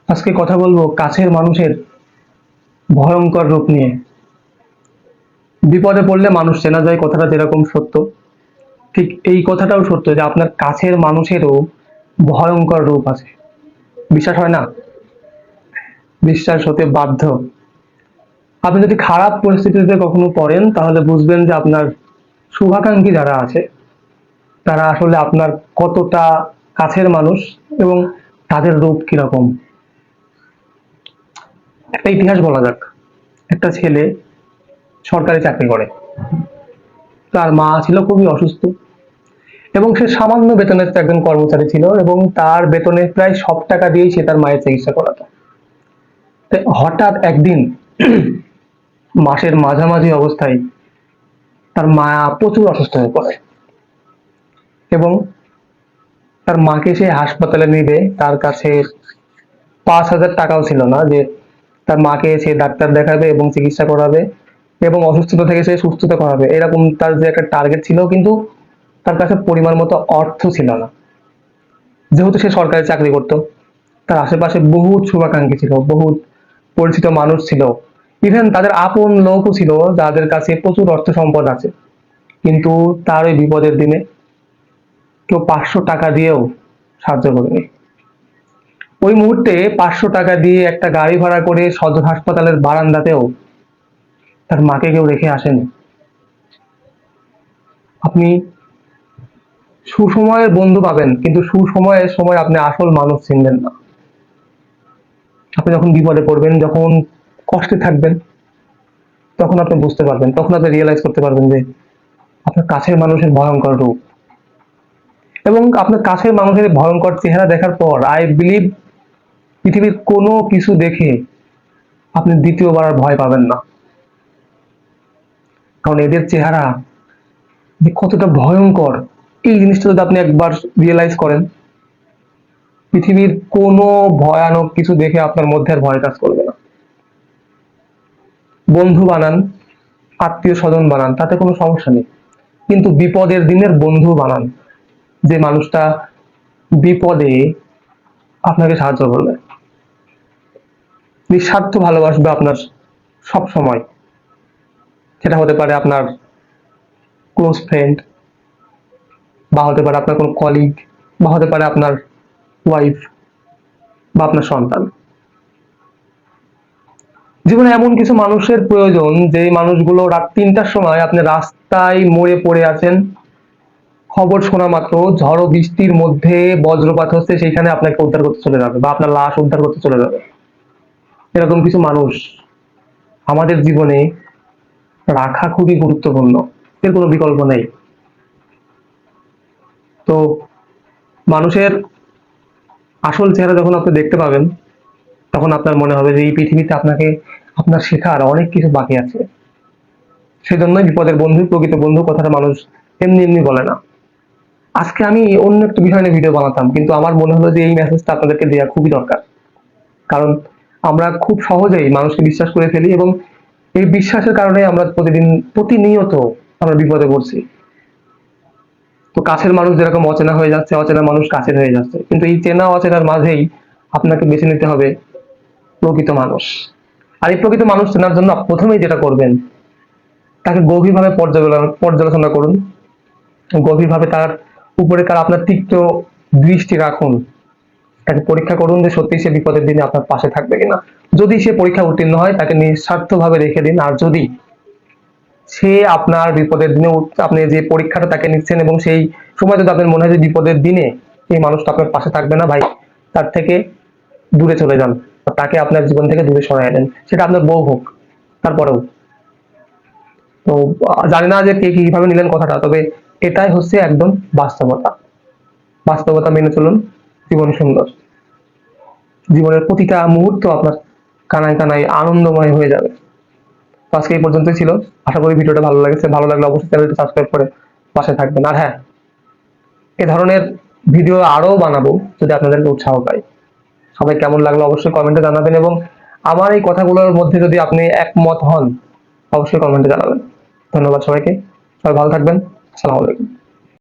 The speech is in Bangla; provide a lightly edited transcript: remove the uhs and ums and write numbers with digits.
আজকে কথা বলবো কাছের মানুষের ভয়ঙ্কর রূপ নিয়ে। বিপদে পড়লে মানুষ চেনা যায়, কথাটা যেরকম সত্য, ঠিক এই কথাটাও সত্য যে আপনার কাছের মানুষেরও ভয়ঙ্কর রূপ আছে। বিশ্বাস হয় না? বিশ্বাস হতে বাধ্য। আপনি যদি খারাপ পরিস্থিতিতে কখনো পড়েন তাহলে বুঝবেন যে আপনার শুভাকাঙ্ক্ষী যারা আছে তারা আসলে আপনার কতটা কাছের মানুষ এবং তাদের রূপ কিরকম। একটা ইতিহাস বলা যাক। একটা ছেলে সরকারি চাকরি করে, তার মা ছিল খুবই অসুস্থ এবং সে সামান্য বেতনের একজন কর্মচারী ছিল এবং তার বেতনের প্রায় সব টাকা দিয়েই সে তার মায়ের চিকিৎসা করাতো। হঠাৎ একদিন মাসের মাঝামাঝি অবস্থায় তার মা প্রচুর অসুস্থ হয়ে পড়ে এবং তার মাকে সে হাসপাতালে নিবে, তার কাছে 5,000 টাকাও ছিল না যে তার মাকে সে ডাক্তার দেখাবে এবং চিকিৎসা করাবে এবং অসুস্থতা থেকে সে সুস্থতা করাবে, এরকম তার যে একটা টার্গেট ছিল, কিন্তু তার কাছে পরিমাণ মতো অর্থ ছিল না। যেহেতু সে সরকারি চাকরি করত, তার আশেপাশে বহুত শুভাকাঙ্ক্ষী ছিল, বহুত পরিচিত মানুষ ছিল, ইভেন তাদের আপন লোকও ছিল যাদের কাছে প্রচুর অর্থ সম্পদ আছে, কিন্তু তার ওই বিপদের দিনে কেউ 500 টাকা দিয়েও সাহায্য করেনি। ওই মুহূর্তে 500 টাকা দিয়ে একটা গাড়ি ভাড়া করে সদর হাসপাতালের বারান্দাতেও তার মাকে কেউ রেখে আসেনি। আপনি সুসময়ের বন্ধু পাবেন, কিন্তু সুসময়ের সময় আপনি আসল মানুষ চিনবেন না। আপনি যখন বিপদে পড়বেন, যখন কষ্টে থাকবেন, তখন আপনি বুঝতে পারবেন, তখন আপনি রিয়েলাইজ করতে পারবেন যে আপনার কাছের মানুষের ভয়ঙ্কর রূপ। এবং আপনার কাছের মানুষের ভয়ঙ্কর চেহারা দেখার পর আই বিলিভ পৃথিবীর কোনো কিছু দেখে আপনি দ্বিতীয়বার আর ভয় পাবেন না। কারণ এদের চেহারা যে কতটা ভয়ঙ্কর, এই জিনিসটা যদি আপনি একবার রিয়েলাইজ করেন, পৃথিবীর কোনো ভয়ানক কিছু দেখে আপনার মধ্যে আর ভয় কাজ করবে না। বন্ধু বানান, আত্মীয় স্বজন বানান, তাতে কোনো সমস্যা নেই, কিন্তু বিপদের দিনের বন্ধু বানান, যে মানুষটা বিপদে আপনাকে সাহায্য করবে, নিঃস্বার্থ ভালোবাসবে আপনার সব সময়। সেটা হতে পারে আপনার ক্লোজ ফ্রেন্ড, বা হতে পারে আপনার কোনো কলিগ, বা হতে পারে আপনার ওয়াইফ, বা আপনার সন্তান। জীবনে এমন কিছু মানুষের প্রয়োজন যে মানুষগুলো রাত 3টার সময় আপনি রাস্তায় মরে পড়ে আছেন, খবর শোনা মাত্র ঝড় বৃষ্টির মধ্যে বজ্রপাত হচ্ছে, সেইখানে আপনাকে উদ্ধার করতে চলে যাবে বা আপনার লাশ উদ্ধার করতে চলে যাবে। এরকম কিছু মানুষ আমাদের জীবনে রাখা খুবই গুরুত্বপূর্ণ, এর কোনো বিকল্প নেই। তো মানুষের আসল চেহারা যখন আপনি দেখতে পাবেন, তখন আপনার মনে হবে যে এই পৃথিবীতে আপনাকে আপনার শেখার অনেক কিছু বাকি আছে। সেজন্যই বিপদের বন্ধু প্রকৃত বন্ধু কথাটা মানুষ এমনি এমনি বলে না। আজকে আমি অন্য একটা বিষয় নিয়ে ভিডিও বানাতাম, কিন্তু আমার মনে হলো যে এই মেসেজটা আপনাদেরকে দেওয়া খুবই দরকার। কারণ আমরা খুব সহজেই মানুষকে বিশ্বাস করে ফেলি এবং এই বিশ্বাসের কারণে আমরা প্রতিনিয়ত আমরা বিপদে পড়ছি। তো কাছের মানুষ যেরকম অচেনা হয়ে যাচ্ছে, অচেনা মানুষ কাছের হয়ে যাচ্ছে, কিন্তু এই চেনা অচেনার মাঝেই আপনাকে বেছে নিতে হবে প্রকৃত মানুষ। আর এই প্রকৃত মানুষ চেনার জন্য প্রথমেই যেটা করবেন, তাকে গভীরভাবে পর্যালোচনা করুন, গভীরভাবে তার উপরে কার আপনার তীক্ষ্ণ দৃষ্টি রাখুন, তাকে পরীক্ষা করুন যে সত্যি সে বিপদের দিনে আপনার পাশে থাকবে কিনা। যদি সে পরীক্ষা উত্তীর্ণ হয় তাকে নিঃস্বার্থভাবে রেখে দিন, আর যদি সে আপনার বিপদের দিনে আপনি যে পরীক্ষাটা তাকে নিচ্ছেন এবং সেই সময় যদি আপনার মনে হয় যে বিপদের দিনে এই মানুষটা আপনার পাশে থাকবে না, ভাই তার থেকে দূরে চলে যান, তাকে আপনার জীবন থেকে দূরে সরাই দেন, সেটা আপনার বউ হোক। তারপরেও তো জানি না যে কে কিভাবে নিলেন কথাটা, তবে এটাই হচ্ছে একদম বাস্তবতা। বাস্তবতা মেনে চলুন, জীবন সুন্দর, জীবনের প্রতিটা মুহূর্ত আপনার কানায় কানায় আনন্দময় হয়ে যাবে। তো আজকে এই পর্যন্তই ছিল। আশা করি ভিডিওটা ভালো লেগেছে, ভালো লাগলে অবশ্যই চ্যানেলটি সাবস্ক্রাইব করে পাশে থাকবেন। আর হ্যাঁ, এ ধরনের ভিডিও আরো বানাবো যদি আপনাদেরকে উৎসাহ পাই। সবাই কেমন লাগলো অবশ্যই কমেন্টে জানাবেন, এবং আমার এই কথাগুলোর মধ্যে যদি আপনি একমত হন অবশ্যই কমেন্টে জানাবেন। ধন্যবাদ সবাইকে, সবাই ভালো থাকবেন। আসসালামু আলাইকুম।